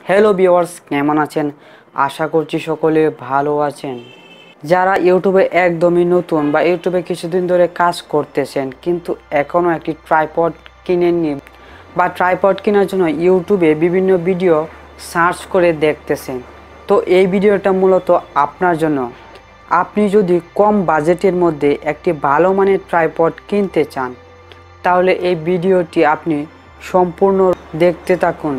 Hello viewers, কেমন আছেন? আশা করছি সকলে ভালো আছেন। যারা ইউটিউবে একদমই নতুন বা ইউটিউবে কিছুদিন ধরে কাজ করতেছেন কিন্তু এখনও একটি ট্রাইপড কিনেননি বা ট্রাইপড কেনার জন্য ইউটিউবে বিভিন্ন ভিডিও সার্চ করে দেখতেছেন, তো এই ভিডিওটা মূলত আপনার জন্য। আপনি যদি কম বাজেটের মধ্যে একটি ভালো মানের ট্রাইপড কিনতে চান তাহলে এই ভিডিওটি আপনি সম্পূর্ণ দেখতে থাকুন।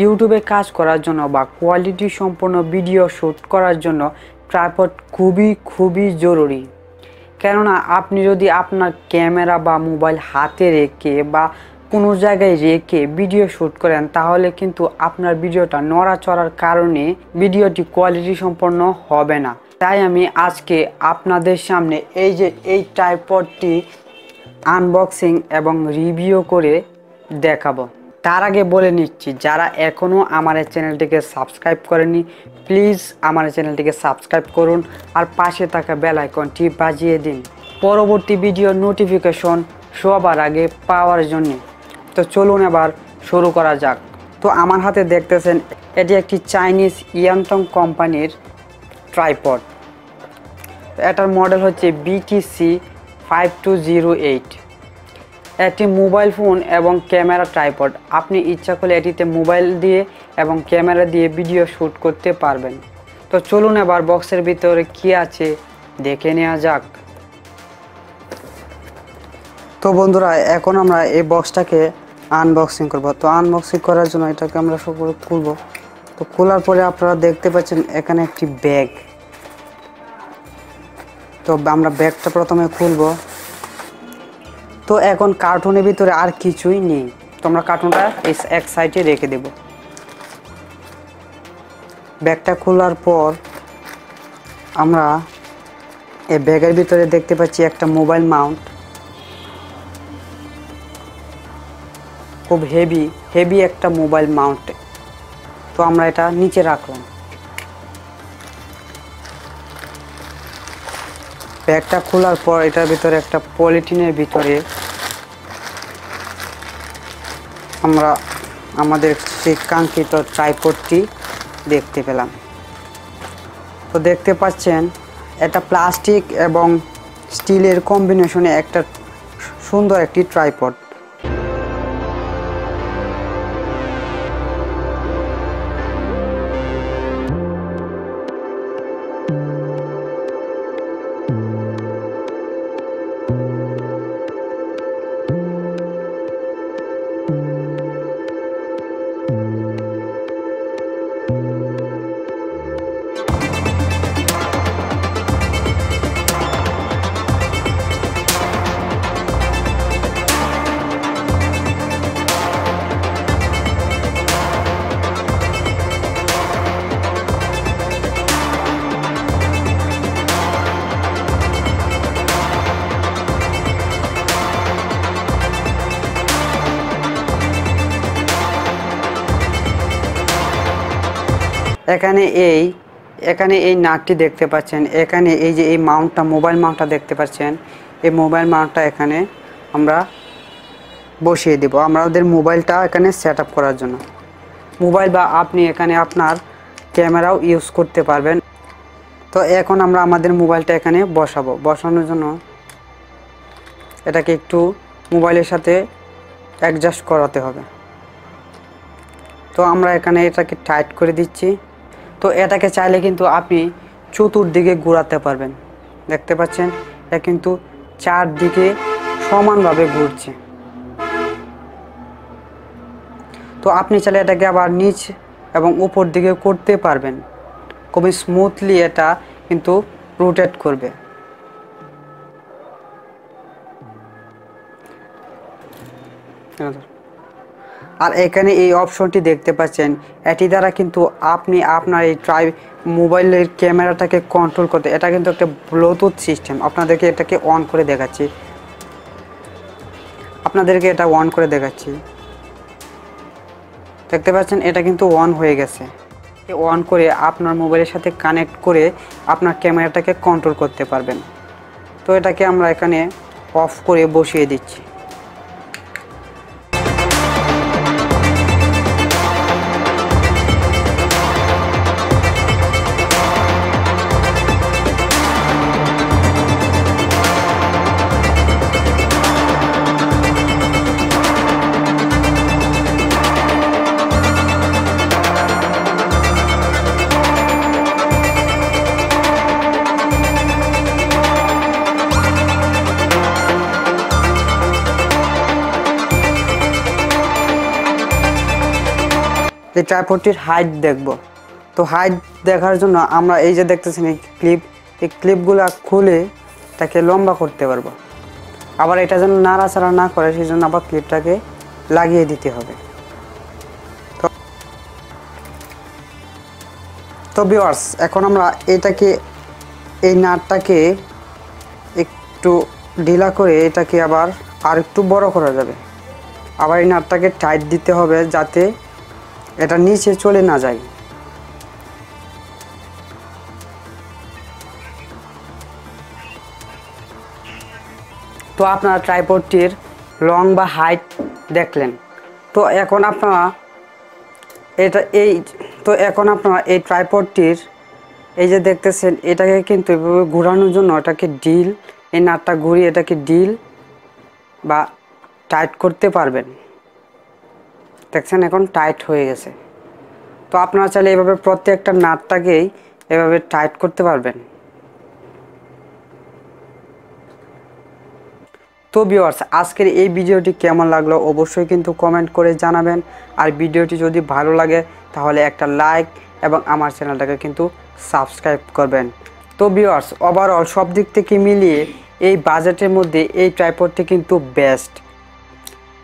ইউটিউবে কাজ করার জন্য বা কোয়ালিটি সম্পন্ন ভিডিও শ্যুট করার জন্য ট্রাইপড খুবই জরুরি। কেননা আপনি যদি আপনার ক্যামেরা বা মোবাইল হাতে রেখে বা কোনো জায়গায় রেখে ভিডিও শ্যুট করেন তাহলে কিন্তু আপনার ভিডিওটা নড়াচড়ার কারণে ভিডিওটি কোয়ালিটি সম্পন্ন হবে না। তাই আমি আজকে আপনাদের সামনে এই ট্রাইপডটি আনবক্সিং এবং রিভিউ করে দেখাবো। তার আগে বলে নিচ্ছি, যারা এখনও আমার এই চ্যানেলটিকে সাবস্ক্রাইব করেনি প্লিজ আমার চ্যানেলটিকে সাবস্ক্রাইব করুন আর পাশে থাকা বেল আইকনটি বাজিয়ে দিন পরবর্তী ভিডিও নোটিফিকেশন সবার আগে পাওয়ার জন্য। তো চলুন এবার শুরু করা যাক। তো আমার হাতে দেখতেছেন এটি একটি চাইনিজ ইয়ান্তং কোম্পানির ট্রাইপড। এটার মডেল হচ্ছে BTC5208। এটি মোবাইল ফোন এবং ক্যামেরা ট্রাইপড। আপনি ইচ্ছা করলে এটিতে মোবাইল দিয়ে এবং ক্যামেরা দিয়ে ভিডিও শ্যুট করতে পারবেন। তো চলুন এবার বক্সের ভিতরে কি আছে দেখে নেওয়া যাক। তো বন্ধুরা, এখন আমরা এই বক্সটাকে আনবক্সিং করব। তো আনবক্সিং করার জন্য এটাকে আমরা সবগুলো খুলব। তো খোলার পরে আপনারা দেখতে পাচ্ছেন এখানে একটি ব্যাগ। তো আমরা ব্যাগটা প্রথমে খুলব। তো এখন কার্টুনের ভিতরে আর কিছুই নেই, তো আমরা কার্টুনটা এক সাইডে রেখে দেব। ব্যাগটা খোলার পর আমরা এই ব্যাগের ভিতরে দেখতে পাচ্ছি একটা মোবাইল মাউন্ট। খুব হেভি একটা মোবাইল মাউন্ট। তো আমরা এটা নিচে রাখলাম। ব্যাগটা খোলার পর এটার ভিতরে একটা পলিথিনের ভিতরে আমরা আমাদের সেই কাঙ্ক্ষিত ট্রাইপডটি দেখতে পেলাম। তো দেখতে পাচ্ছেন এটা প্লাস্টিক এবং স্টিলের কম্বিনেশনে একটা সুন্দর একটি ট্রাইপড। এখানে এই নাটটি দেখতে পাচ্ছেন। এখানে এই যে এই মাউন্টটা, মোবাইল মাউন্টটা দেখতে পাচ্ছেন। এই মোবাইল মাউন্টটা এখানে আমরা বসিয়ে দেব আমাদের মোবাইলটা এখানে সেট আপ করার জন্য। মোবাইল বা আপনি এখানে আপনার ক্যামেরাও ইউজ করতে পারবেন। তো এখন আমরা আমাদের মোবাইলটা এখানে বসানোর জন্য এটাকে একটু মোবাইলের সাথে অ্যাডজাস্ট করাতে হবে। তো আমরা এখানে এটাকে টাইট করে দিচ্ছি। তো এটাকে চাইলে কিন্তু আপনি চতুর্দিকে ঘোরাতে পারবেন। দেখতে পাচ্ছেন এটা কিন্তু চারদিকে সমানভাবে ঘুরছে। তো আপনি চাইলে এটাকে আবার নিচ এবং উপর দিকে করতে পারবেন। খুবই স্মুথলি এটা কিন্তু রোটেট করবে। আর এখানে এই অপশনটি দেখতে পাচ্ছেন, এটি দ্বারা কিন্তু আপনি আপনার এই মোবাইলের ক্যামেরাটাকে কন্ট্রোল করতে, এটা কিন্তু একটা ব্লুটুথ সিস্টেম। আপনাদেরকে এটাকে অন করে দেখাচ্ছি। দেখতে পাচ্ছেন এটা কিন্তু অন হয়ে গেছে। অন করে আপনার মোবাইলের সাথে কানেক্ট করে আপনার ক্যামেরাটাকে কন্ট্রোল করতে পারবেন। তো এটাকে আমরা এখানে অফ করে বসিয়ে দিচ্ছি। এই ট্রাইপডটির হাইট দেখব। তো হাইট দেখার জন্য আমরা এই যে দেখতেছেন এই ক্লিপগুলো খুলে এটাকে লম্বা করতে পারবো। আবার এটা যেন নাড়াচাড়া না করে সেই জন্য আবার ক্লিপটাকে লাগিয়ে দিতে হবে। তো ভিউয়ার্স, এখন আমরা এই নাটটাকে একটু ঢিলা করে এটাকে আবার আর একটু বড় করা যাবে। আবার এই নাটটাকে টাইট দিতে হবে যাতে এটা নিচে চলে না যায়। তো আপনারা ট্রাইপডটির লং বা হাইট দেখলেন। তো এখন আপনারা এই ট্রাইপডটির এই যে দেখতেছেন এটাকে কিন্তু এভাবে ঘোরানোর জন্য এটাকে ডিল, এই নাটটা ঘুরিয়ে এটাকে ডিল বা টাইট করতে পারবেন। দেখছেন এখন টাইট হয়ে গেছে। তো আপনারা চাইলে এভাবে প্রত্যেকটা নাটটাকেই এভাবে টাইট করতে পারবেন। তো ভিউয়ার্স, আজকের এই ভিডিওটি কেমন লাগলো অবশ্যই কিন্তু কমেন্ট করে জানাবেন। আর ভিডিওটি যদি ভালো লাগে তাহলে একটা লাইক এবং আমার চ্যানেলটাকে কিন্তু সাবস্ক্রাইব করবেন। তো ভিউয়ার্স, ওভারঅল সব দিক থেকে মিলিয়ে এই বাজেটের মধ্যে এই ট্রাইপডটি কিন্তু বেস্ট।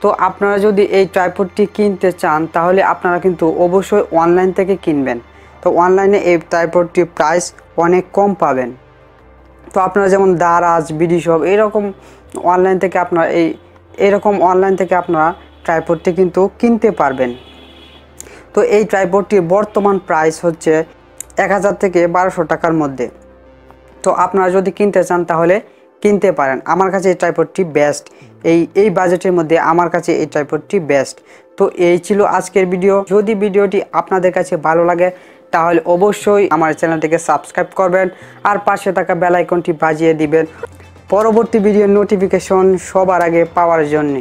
তো আপনারা যদি এই ট্রাইপডটি কিনতে চান তাহলে আপনারা কিন্তু অবশ্যই অনলাইন থেকে কিনবেন। তো অনলাইনে এই ট্রাইপডটির প্রাইস অনেক কম পাবেন। তো আপনারা যেমন দারাজ, বিডিশপ এরকম অনলাইন থেকে আপনারা ট্রাইপডটি কিন্তু কিনতে পারবেন। তো এই ট্রাইপডটির বর্তমান প্রাইস হচ্ছে 1000 থেকে 1200 টাকার মধ্যে। তো আপনারা যদি কিনতে চান তাহলে কিনতে পারেন। আমার কাছে এই ট্রাইপডটি বেস্ট। এই বাজেটের মধ্যে আমার কাছে এই ট্রাইপডটি বেস্ট। তো এই ছিল আজকের ভিডিও। যদি ভিডিওটি আপনাদের কাছে ভালো লাগে তাহলে অবশ্যই আমার চ্যানেলটিকে সাবস্ক্রাইব করবেন আর পাশে থাকা বেল আইকনটি বাজিয়ে দিবেন পরবর্তী ভিডিওর নোটিফিকেশন সবার আগে পাওয়ার জন্য।